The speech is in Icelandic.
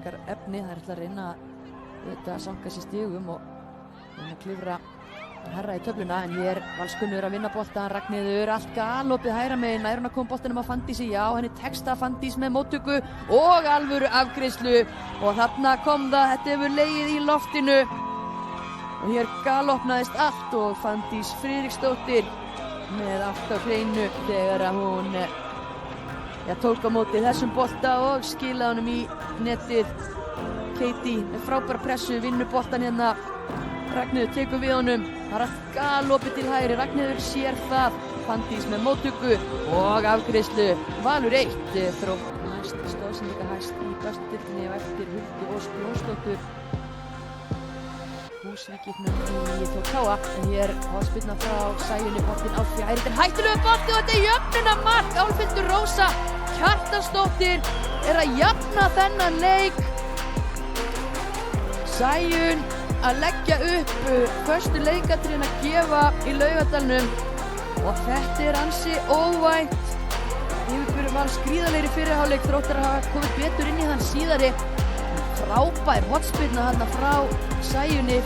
frekar efni. Það ætla að reyna að sanka sér stigum og reyna að klifra herra í töfluna, en hér Valskunnur að vinna boltan. Ragnheiður allt galopið hægra megin, nær hún að koma boltanum á Fanndísi. Já, henni tekst að Fanndís með móttöku og alvöru afgreiðslu og þarna kom það. Þetta hefur legið í loftinu og hér galopnaðist allt og Fanndís Friðriksdóttir með allt á hreinu þegar að hún tók á móti þessum bolta og skilaði honum í netið. Katie með frábæra pressu, vinnur boltan hérna. Ragnheiður tekur við honum, það er allt galopið til hægri. Ragnheiður sér það, Fanndís með móttöku og afgreiðslu. Valur 1, Þrótt næst stóð sem líka hæst í bestu deildinni og eftir Huldu Ósk Jónsdóttur. Húsvíkirnum í Tókáa, en hér hornspyrna frá Sæunni, boltinn á fjær. Þetta er hættulegu bolti og þetta er jöfnunarmark. Álfhildur Rósa Kjartansdóttir er að jafna þennan leik. Sæunn að leggja upp föstu leikatriðin að gefa í Laugardalnum og þetta er ansi óvænt. Yfirburður Vals gríðarlegri fyrri hálfleik. Þróttar hafa komið betur inn í þann síðari. Frábær hornspyrna þarna frá Sæunni.